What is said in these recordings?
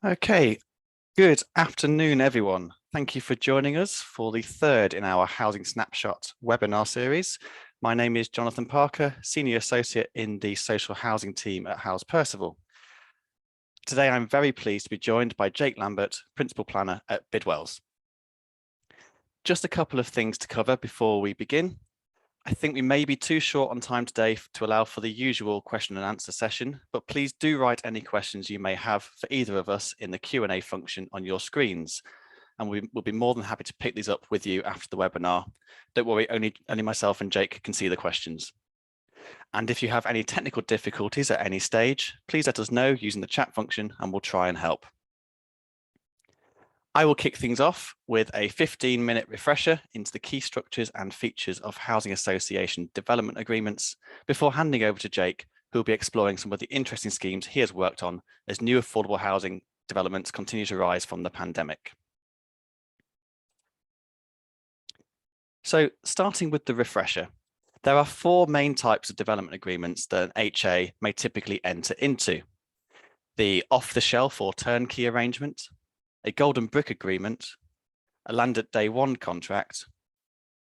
Okay, good afternoon, everyone. Thank you for joining us for the third in our Housing Snapshot webinar series. My name is Jonathan Parker, Senior Associate in the Social Housing team at Percival. Today, I'm very pleased to be joined by Jake Lambert, Principal Planner at Bidwells. Just a couple of things to cover before we begin. I think we may be too short on time today to allow for the usual question and answer session, but please do write any questions you may have for either of us in the Q&A function on your screens. And we'll be more than happy to pick these up with you after the webinar. Don't worry, only myself and Jake can see the questions. And if you have any technical difficulties at any stage, please let us know using the chat function and we'll try and help. I will kick things off with a 15-minute refresher into the key structures and features of housing association development agreements before handing over to Jake, who will be exploring some of the interesting schemes he has worked on as new affordable housing developments continue to rise from the pandemic. So starting with the refresher, there are four main types of development agreements that an HA may typically enter into: the off-the-shelf or turnkey arrangement, a golden brick agreement, a land at day one contract,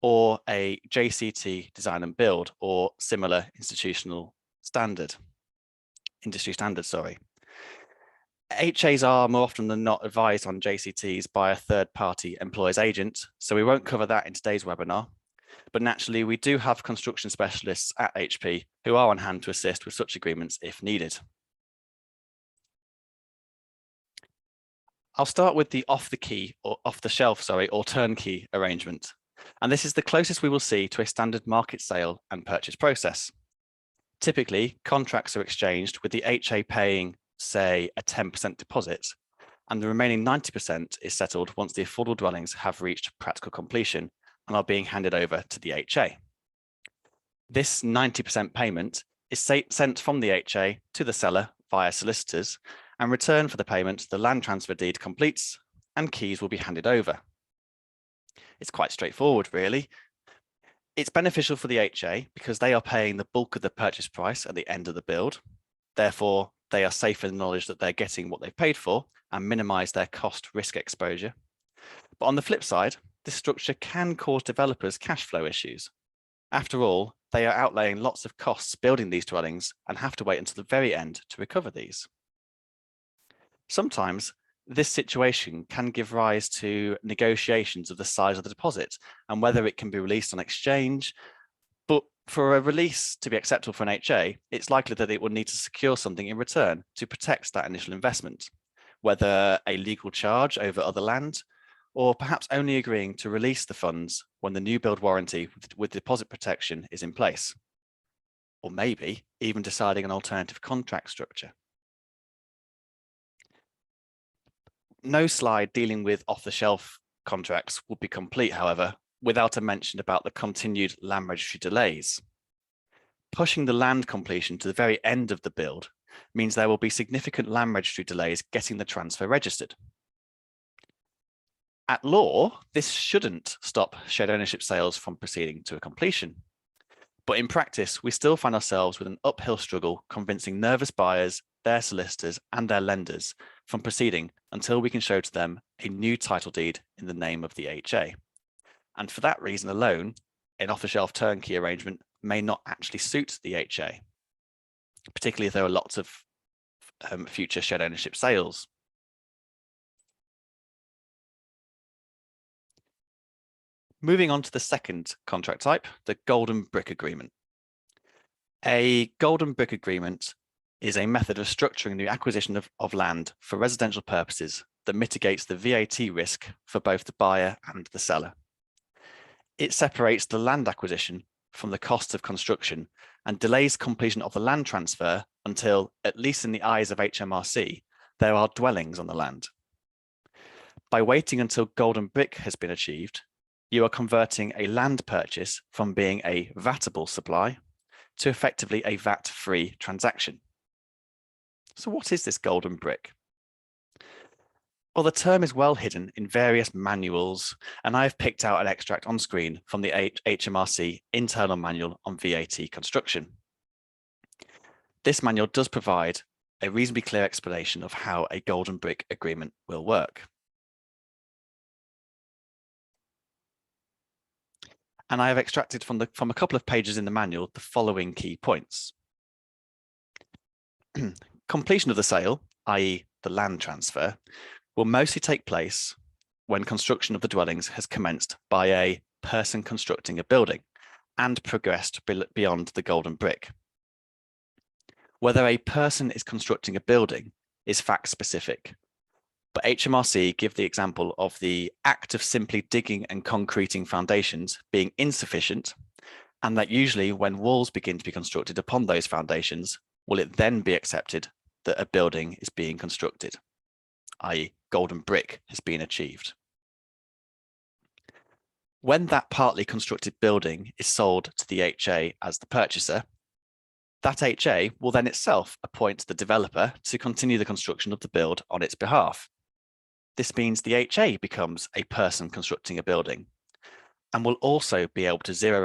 or a JCT design and build or similar industry standard. HAs are more often than not advised on JCTs by a third-party employer's agent, so we won't cover that in today's webinar. But naturally, we do have construction specialists at HP who are on hand to assist with such agreements if needed. I'll start with the off-the-shelf or turnkey arrangement. And this is the closest we will see to a standard market sale and purchase process. Typically, contracts are exchanged with the HA paying, say, a 10% deposit, and the remaining 90% is settled once the affordable dwellings have reached practical completion and are being handed over to the HA. This 90% payment is sent from the HA to the seller via solicitors, and return for the payment, the land transfer deed completes and keys will be handed over. It's quite straightforward, really. It's beneficial for the HA because they are paying the bulk of the purchase price at the end of the build. Therefore, they are safe in the knowledge that they're getting what they've paid for and minimize their cost risk exposure. But on the flip side, this structure can cause developers cash flow issues. After all, they are outlaying lots of costs building these dwellings and have to wait until the very end to recover these. Sometimes this situation can give rise to negotiations of the size of the deposit and whether it can be released on exchange. But for a release to be acceptable for an HA, it's likely that it will need to secure something in return to protect that initial investment, whether a legal charge over other land, or perhaps only agreeing to release the funds when the new build warranty with deposit protection is in place, or maybe even deciding an alternative contract structure. No slide dealing with off-the-shelf contracts would be complete, however, without a mention about the continued land registry delays. Pushing the land completion to the very end of the build means there will be significant land registry delays getting the transfer registered. At law, this shouldn't stop shared ownership sales from proceeding to a completion. But in practice, we still find ourselves with an uphill struggle convincing nervous buyers, their solicitors, and their lenders from proceeding until we can show to them a new title deed in the name of the HA. And for that reason alone, an off-the-shelf turnkey arrangement may not actually suit the HA, particularly if there are lots of future shared ownership sales. Moving on to the second contract type, the golden brick agreement. A golden brick agreement is a method of structuring the acquisition of land for residential purposes that mitigates the VAT risk for both the buyer and the seller. It separates the land acquisition from the cost of construction and delays completion of the land transfer until, at least in the eyes of HMRC, there are dwellings on the land. By waiting until golden brick has been achieved, you are converting a land purchase from being a VATable supply to effectively a VAT-free transaction. So what is this golden brick? Well, the term is well hidden in various manuals, and I have picked out an extract on screen from the HMRC internal manual on VAT construction. This manual does provide a reasonably clear explanation of how a golden brick agreement will work. And I have extracted from a couple of pages in the manual the following key points. Completion of the sale, i.e. the land transfer, will mostly take place when construction of the dwellings has commenced by a person constructing a building and progressed beyond the golden brick. Whether a person is constructing a building is fact specific, but HMRC give the example of the act of simply digging and concreting foundations being insufficient, and that usually when walls begin to be constructed upon those foundations, will it then be accepted that a building is being constructed, i.e. golden brick has been achieved. When that partly constructed building is sold to the HA as the purchaser, that HA will then itself appoint the developer to continue the construction of the build on its behalf. This means the HA becomes a person constructing a building and will also be able to zero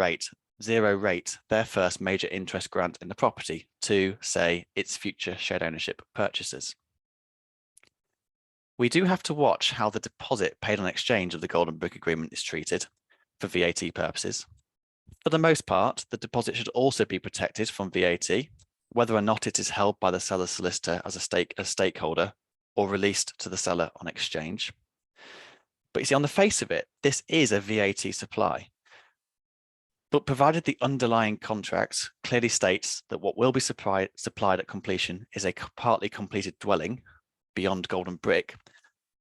rate their first major interest grant in the property to, say, its future shared ownership purchasers. We do have to watch how the deposit paid on exchange of the golden brick agreement is treated for VAT purposes. For the most part, the deposit should also be protected from VAT, whether or not it is held by the seller's solicitor as a stakeholder or released to the seller on exchange. But you see, on the face of it, this is a VAT supply. But provided the underlying contract clearly states that what will be supplied at completion is a partly completed dwelling beyond golden brick,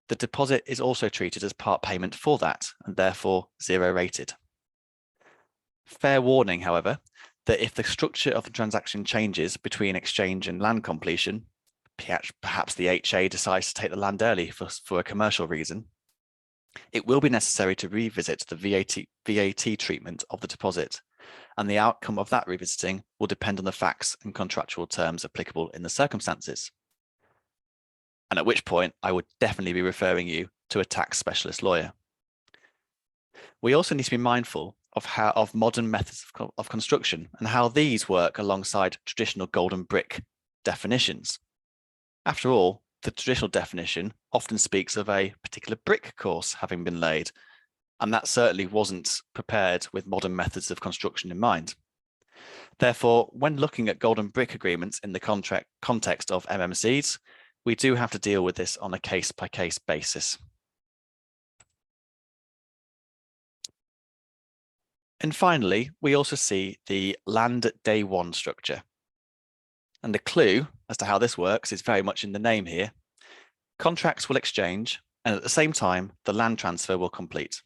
the deposit is also treated as part payment for that and therefore zero rated. Fair warning, however, that if the structure of the transaction changes between exchange and land completion, perhaps the HA decides to take the land early for a commercial reason, it will be necessary to revisit the VAT treatment of the deposit, and the outcome of that revisiting will depend on the facts and contractual terms applicable in the circumstances. And at which point I would definitely be referring you to a tax specialist lawyer. We also need to be mindful of modern methods of construction and how these work alongside traditional golden brick definitions. After all, the traditional definition often speaks of a particular brick course having been laid, and that certainly wasn't prepared with modern methods of construction in mind. Therefore, when looking at golden brick agreements in the context of MMCs, we do have to deal with this on a case-by-case basis. And finally, we also see the land at day one structure. And the clue as to how this works is very much in the name here. Contracts will exchange, and at the same time, the land transfer will complete.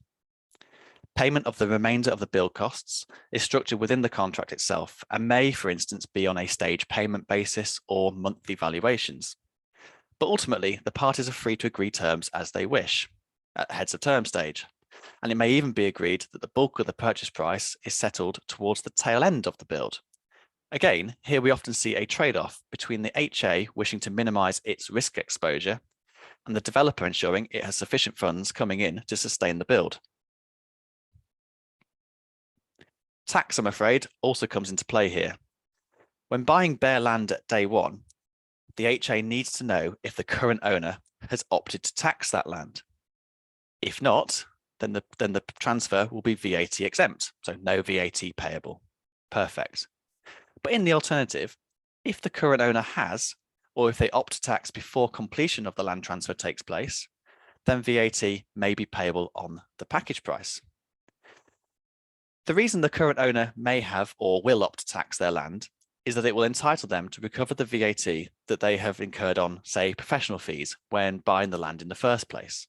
Payment of the remainder of the build costs is structured within the contract itself and may, for instance, be on a stage payment basis or monthly valuations. But ultimately, the parties are free to agree terms as they wish at heads of term stage. And it may even be agreed that the bulk of the purchase price is settled towards the tail end of the build. Again, here we often see a trade-off between the HA wishing to minimize its risk exposure and the developer ensuring it has sufficient funds coming in to sustain the build. Tax, I'm afraid, also comes into play here. When buying bare land at day one, the HA needs to know if the current owner has opted to tax that land. If not, then the transfer will be VAT exempt, so no VAT payable. Perfect. But in the alternative, if the current owner has, or if they opt to tax before completion of the land transfer takes place, then VAT may be payable on the package price. The reason the current owner may have or will opt to tax their land is that it will entitle them to recover the VAT that they have incurred on, say, professional fees when buying the land in the first place.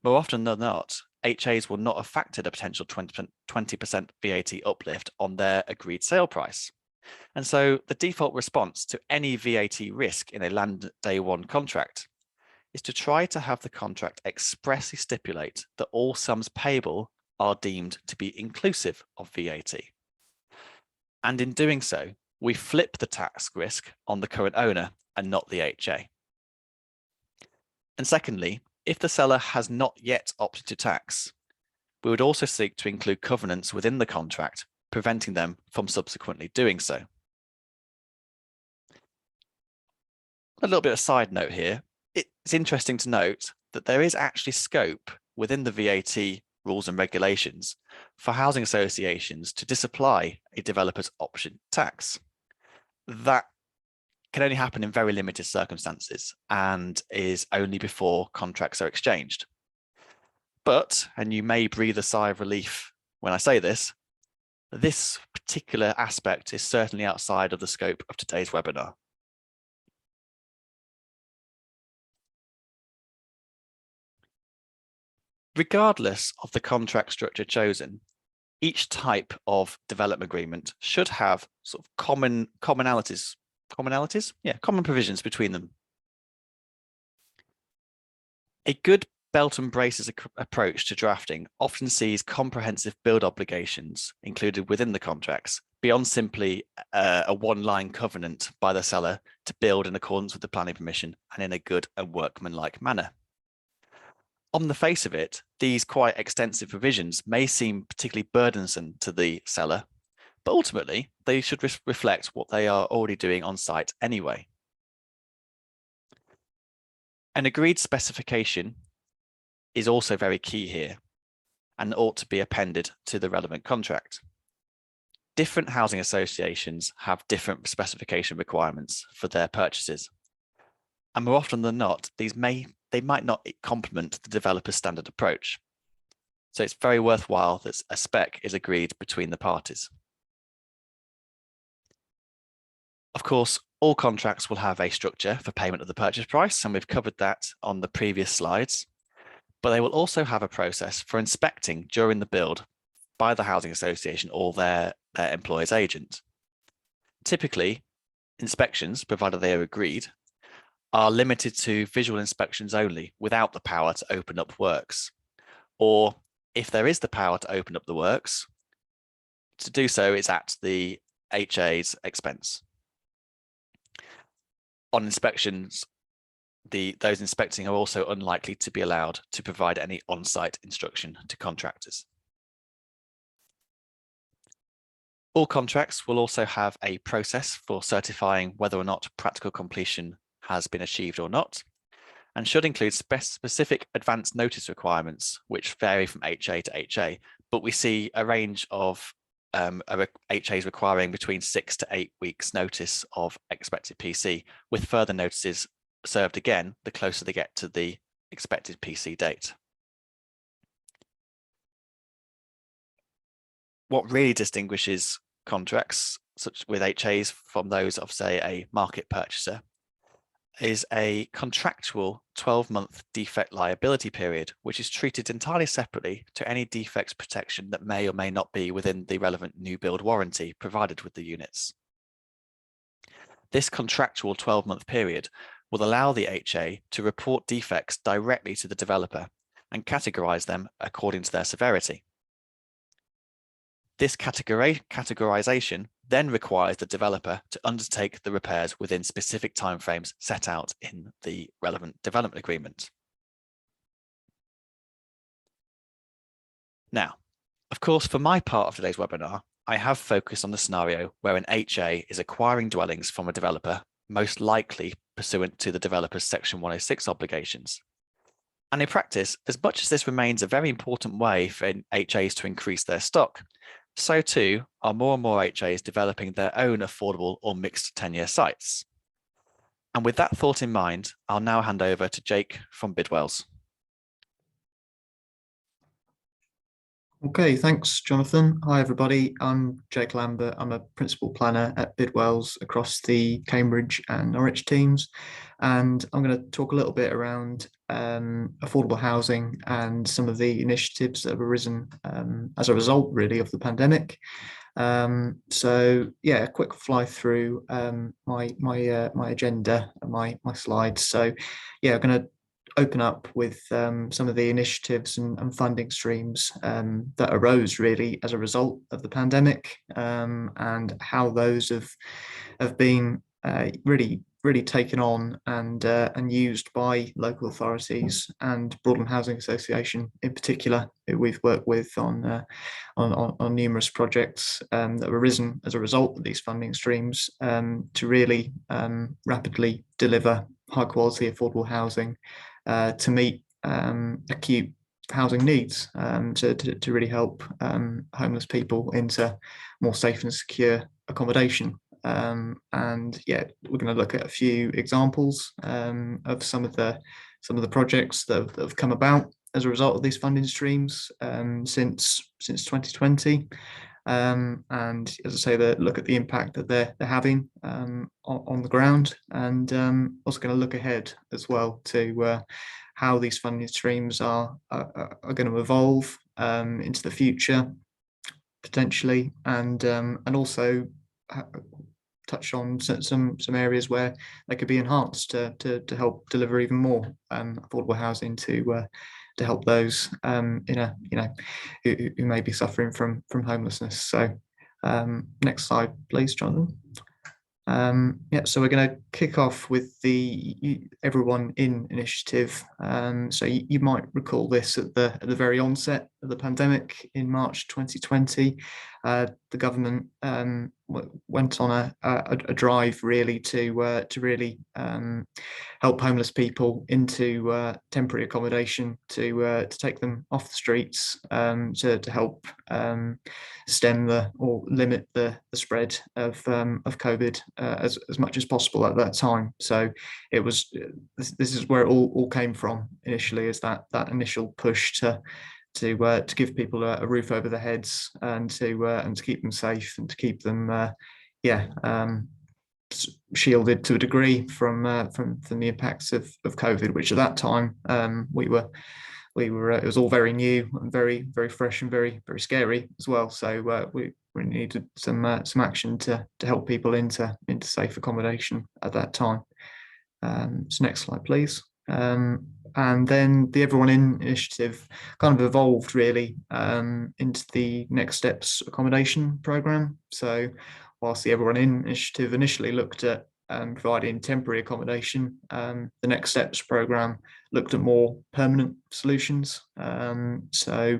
More often than not, HAs will not have factored a potential 20% VAT uplift on their agreed sale price. And so the default response to any VAT risk in a land day one contract is to try to have the contract expressly stipulate that all sums payable are deemed to be inclusive of VAT. And in doing so, we flip the tax risk on the current owner and not the HA. And secondly, if the seller has not yet opted to tax, we would also seek to include covenants within the contract, preventing them from subsequently doing so. a little bit of side note here. It's interesting to note that there is actually scope within the VAT rules and regulations for housing associations to disapply a developer's option tax. That can only happen in very limited circumstances and is only before contracts are exchanged. But, and you may breathe a sigh of relief when I say this particular aspect is certainly outside of the scope of today's webinar. Regardless of the contract structure chosen, each type of development agreement should have sort of common provisions between them. A good belt and braces approach to drafting often sees comprehensive build obligations included within the contracts beyond simply a one-line covenant by the seller to build in accordance with the planning permission and in a good and workmanlike manner. On the face of it, these quite extensive provisions may seem particularly burdensome to the seller, but ultimately they should reflect what they are already doing on site anyway. An agreed specification is also very key here and ought to be appended to the relevant contract. Different housing associations have different specification requirements for their purchases. And more often than not, they might not complement the developer's standard approach. So it's very worthwhile that a spec is agreed between the parties. Of course, all contracts will have a structure for payment of the purchase price, and we've covered that on the previous slides. But they will also have a process for inspecting during the build by the housing association or their employer's agent. Typically, inspections, provided they are agreed, are limited to visual inspections only without the power to open up works. Or if there is the power to open up the works, to do so is at the HA's expense. On inspections, those inspecting are also unlikely to be allowed to provide any on-site instruction to contractors. All contracts will also have a process for certifying whether or not practical completion has been achieved or not, and should include specific advance notice requirements, which vary from HA to HA, but we see a range of HAs requiring between 6 to 8 weeks notice of expected PC, with further notices served again the closer they get to the expected PC date. What really distinguishes contracts such with HAs from those of, say, a market purchaser is a contractual 12-month defect liability period, which is treated entirely separately to any defects protection that may or may not be within the relevant new build warranty provided with the units. This contractual 12-month period will allow the HA to report defects directly to the developer and categorize them according to their severity. This categorization then requires the developer to undertake the repairs within specific timeframes set out in the relevant development agreement. Now, of course, for my part of today's webinar, I have focused on the scenario where an HA is acquiring dwellings from a developer, most likely pursuant to the developer's Section 106 obligations. And in practice, as much as this remains a very important way for HAs to increase their stock, so too are more and more HAs developing their own affordable or mixed tenure sites. And with that thought in mind, I'll now hand over to Jake from Bidwells. Okay, thanks, Jonathan. Hi, everybody. I'm Jake Lambert. I'm a principal planner at Bidwells across the Cambridge and Norwich teams. And I'm going to talk a little bit around affordable housing and some of the initiatives that have arisen as a result, really, of the pandemic. So yeah, a quick fly through my agenda and my slides. So yeah, I'm going to open up with some of the initiatives and funding streams that arose really as a result of the pandemic, and how those have been really really taken on and used by local authorities and Broadland Housing Association in particular, who we've worked with on numerous projects that have arisen as a result of these funding streams, to really rapidly deliver high quality affordable housing to meet acute housing needs, to really help homeless people into more safe and secure accommodation. And yeah, we're going to look at a few examples of some of the projects that have come about as a result of these funding streams since 2020. And as I say, look at the impact that they're having on the ground, and also going to look ahead as well to how these funding streams are going to evolve into the future potentially, and also touch on some areas where they could be enhanced to help deliver even more affordable housing to help those who may be suffering from homelessness. So next slide, please, Jonathan. Yeah, so we're going to kick off with the Everyone In initiative. So you might recall this at the very onset of the pandemic in March 2020. The government went on a drive really to really help homeless people into temporary accommodation, to take them off the streets, to help stem or limit the spread of COVID as much as possible at that time. So it was this is where it all came from initially, is that initial push to give people a roof over their heads, and to keep them safe, and to keep them shielded to a degree from the impacts of COVID, which at that time we were it was all very new and very fresh and very scary as well. So we needed some action to help people into safe accommodation at that time. So next slide, please. And then the Everyone In initiative kind of evolved really into the Next Steps accommodation program. So whilst the Everyone In initiative initially looked at providing temporary accommodation, the Next Steps program looked at more permanent solutions. So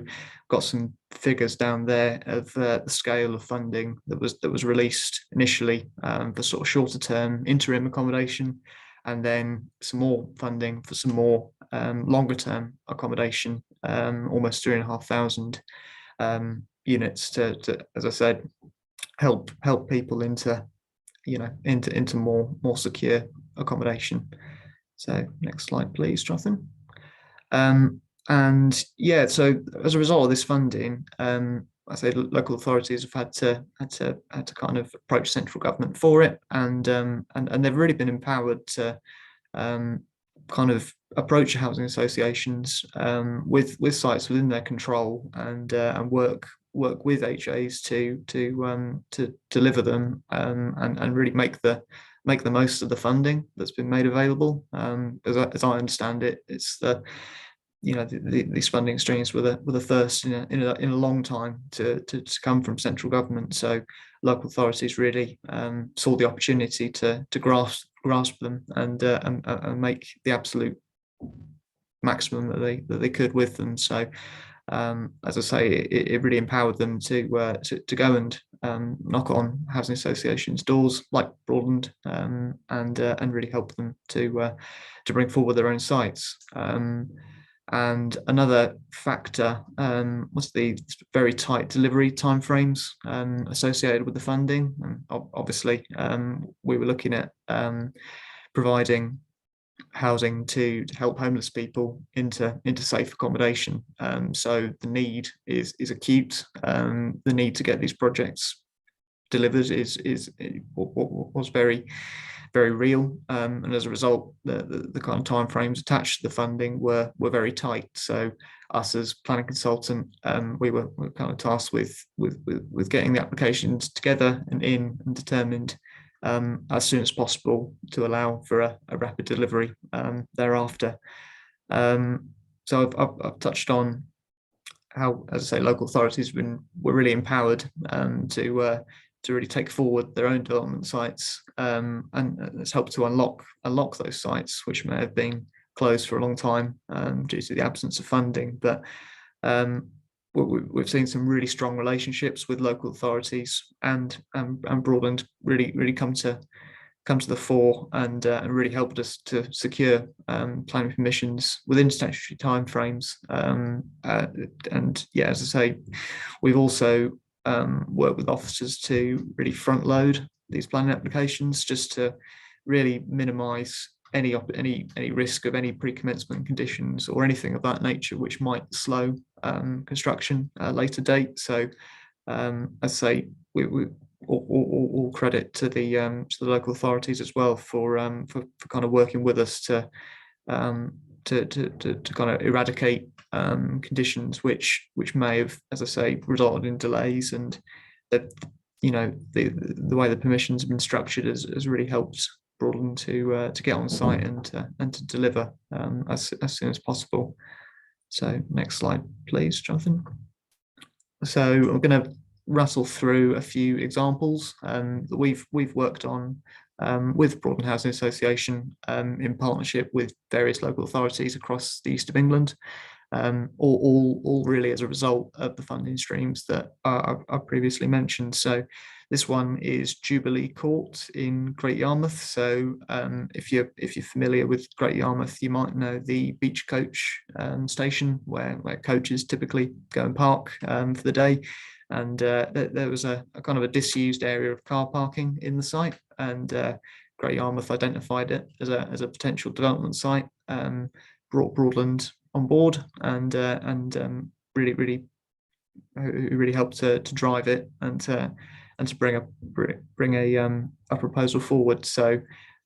got some figures down there of the scale of funding that was released initially for sort of shorter term interim accommodation, and then some more funding for some more longer term accommodation, almost 3,500 units to, as I said, help people into more secure accommodation. So next slide, please, Jonathan. And yeah, so as a result of this funding, I say local authorities have had to kind of approach central government for it, and they've really been empowered to kind of approach housing associations with sites within their control, and work with HAs to deliver them, and really make the most of the funding that's been made available. As I understand it, it's these funding streams were the first in a long time to come from central government. So local authorities really saw the opportunity to grasp them and make the absolute maximum that they could with them. So as I say, it really empowered them to go and knock on housing associations' doors like Broadland, and really help them to bring forward their own sites. And another factor was the very tight delivery timeframes associated with the funding. And obviously, we were looking at providing housing to help homeless people into safe accommodation. So the need is acute. The need to get these projects delivered was very real, and as a result, the kind of timeframes attached to the funding were very tight. So us as planning consultant, we were kind of tasked with getting the applications together and determined as soon as possible to allow for a rapid delivery thereafter. So I've touched on how, as I say, local authorities were really empowered to really take forward their own development sites, and it's helped to unlock those sites which may have been closed for a long time due to the absence of funding. But we've seen some really strong relationships with local authorities, and Broadland really come to the fore, and really helped us to secure planning permissions within statutory timeframes. And yeah, as I say, we've also worked with officers to really front load these planning applications, just to really minimise any risk of any pre-commencement conditions or anything of that nature which might slow construction at a later date. So as I say, we all credit to the local authorities as well for kind of working with us to kind of eradicate conditions which may have, as I say, resulted in delays. And that, the way the permissions have been structured has really helped Broadland to get on site and to deliver as soon as possible. So next slide, please, Jonathan. So I'm going to rattle through a few examples that we've worked on with Broadland Housing Association in partnership with various local authorities across the east of England, all really as a result of the funding streams that I previously mentioned. So this one is Jubilee Court in Great Yarmouth. So if you're familiar with Great Yarmouth, you might know the beach coach station where coaches typically go and park for the day. And there was a kind of a disused area of car parking in the site, and Great Yarmouth identified it as a potential development site, brought Broadland on board, and really helped to drive it and to bring a proposal forward. So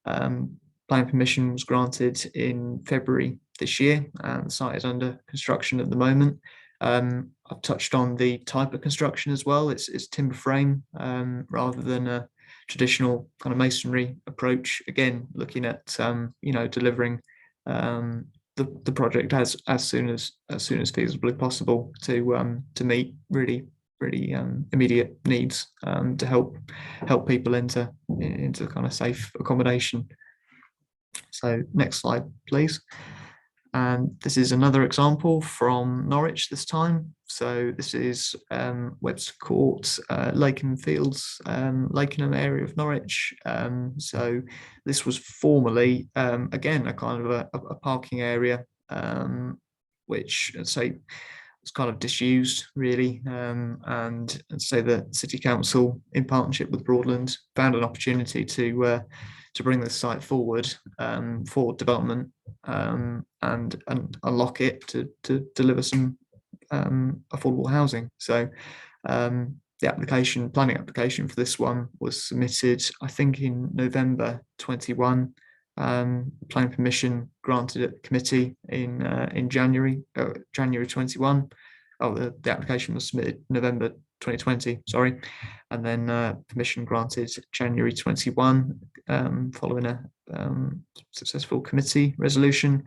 planning permission was granted in February this year, and the site is under construction at the moment. I've touched on the type of construction as well. It's timber frame rather than a traditional kind of masonry approach. Again, looking at delivering the project as soon as feasibly possible to meet really immediate needs, to help people into kind of safe accommodation. So next slide, please. And this is another example from Norwich this time. So this is Webster Court, Lakenham Fields, Lakenham area of Norwich. So this was formerly, again, a kind of a parking area, which I'd say was kind of disused really. And I'd say the City Council, in partnership with Broadland, found an opportunity to bring this site forward for development, and unlock it to deliver some affordable housing. So the planning application for this one was submitted, I think, in November 21. Planning permission granted at the committee in January 21. Oh, the application was submitted November 2020, sorry, and then permission granted January 21, following a successful committee resolution,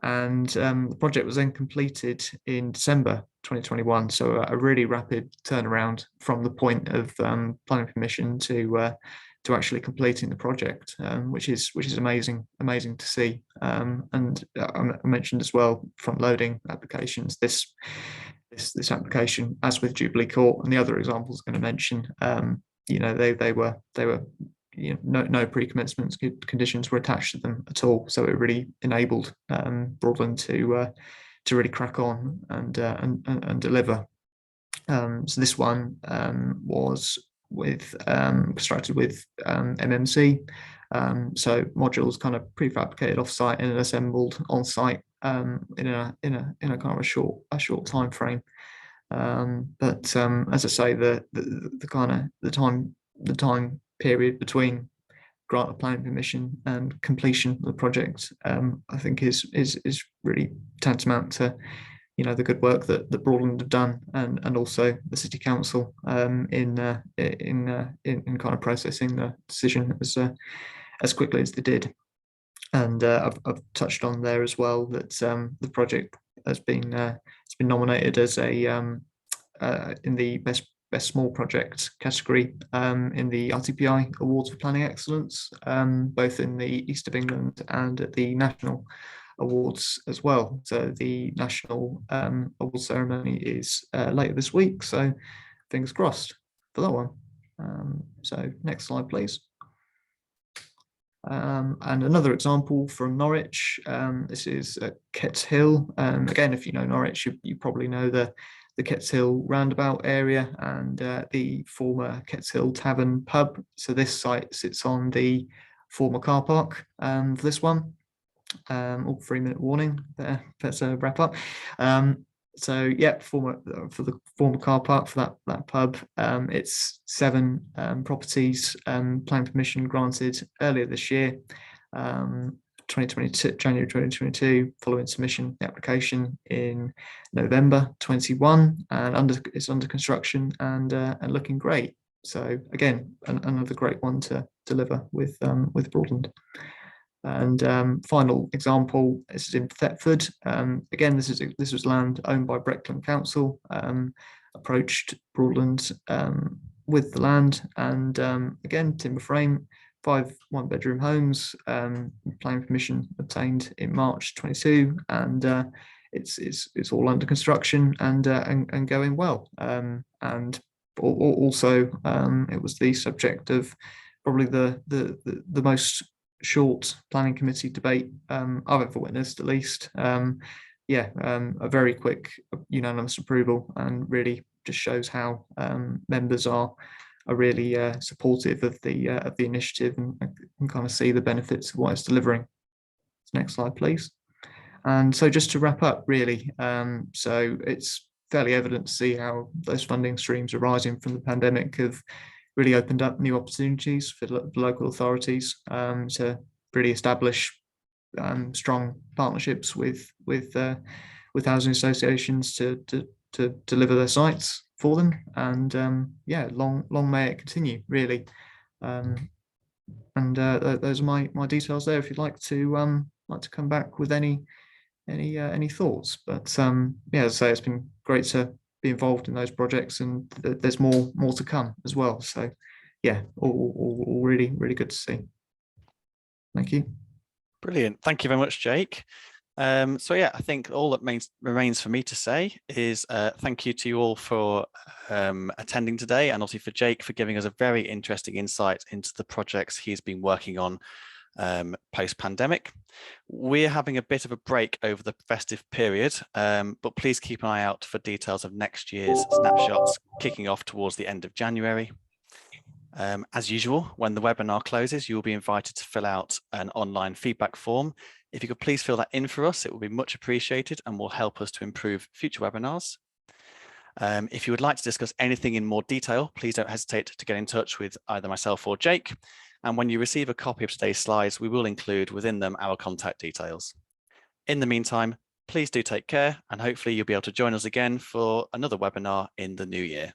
and the project was then completed in December 2021. So a really rapid turnaround from the point of planning permission to actually completing the project, which is amazing to see. And I mentioned as well, front loading applications. This application, as with Jubilee Court and the other examples I'm going to mention, they were no pre-commencement conditions were attached to them at all. So it really enabled Broadland to really crack on and deliver. So this one was constructed with MMC. So modules kind of prefabricated off-site and assembled on-site in a kind of a short time frame. But as I say, the time period between grant of planning permission and completion of the project, I think is really tantamount to the good work that Broadland have done, and also the City Council in kind of processing the decision as quickly as they did. And I've touched on there as well that the project has been nominated as in the Best Small Project category in the RTPI Awards for Planning Excellence, both in the East of England and at the National Awards as well. So the National Award ceremony is later this week, so fingers crossed for that one. So next slide, please. And another example from Norwich, this is at Ketts Hill. Again, if you know Norwich, you probably know the Ketts Hill roundabout area and the former Ketts Hill Tavern pub. So this site sits on the former car park for this one. 3-minute warning there, let's wrap up. So yeah, for the former car park for that pub, it's 7 properties, planning permission granted earlier this year, 2022, January 2022, following submission the application in November 21, and it's under construction and looking great. So again, another great one to deliver with Broadland. And final example, this is in Thetford. Again, this was land owned by Breckland Council. Approached Broadland with the land, and again, timber frame, 5 one-bedroom homes. Planning permission obtained in March 22, and it's all under construction and going well. And also, it was the subject of probably the most short planning committee debate I've ever witnessed, at least. A very quick unanimous approval, and really just shows how members are really supportive of the initiative and can kind of see the benefits of what it's delivering. Next slide, please. And so just to wrap up, really, so it's fairly evident to see how those funding streams arising from the pandemic have really opened up new opportunities for local authorities to really establish strong partnerships with housing associations to deliver their sites for them. And long may it continue, really. Those are my details there. If you'd like to come back with any thoughts, but as I say, it's been great to be involved in those projects, and there's more to come as well. So yeah, all really good to see. Thank you. Brilliant. Thank you very much, Jake. So yeah, I think all that remains for me to say is thank you to you all for attending today, and also for Jake for giving us a very interesting insight into the projects he's been working on post-pandemic. We're having a bit of a break over the festive period, but please keep an eye out for details of next year's snapshots kicking off towards the end of January. As usual, when the webinar closes, you'll be invited to fill out an online feedback form. If you could please fill that in for us, it will be much appreciated and will help us to improve future webinars. If you would like to discuss anything in more detail, please don't hesitate to get in touch with either myself or Jake. And when you receive a copy of today's slides, we will include within them our contact details. In the meantime, please do take care, and hopefully you'll be able to join us again for another webinar in the new year.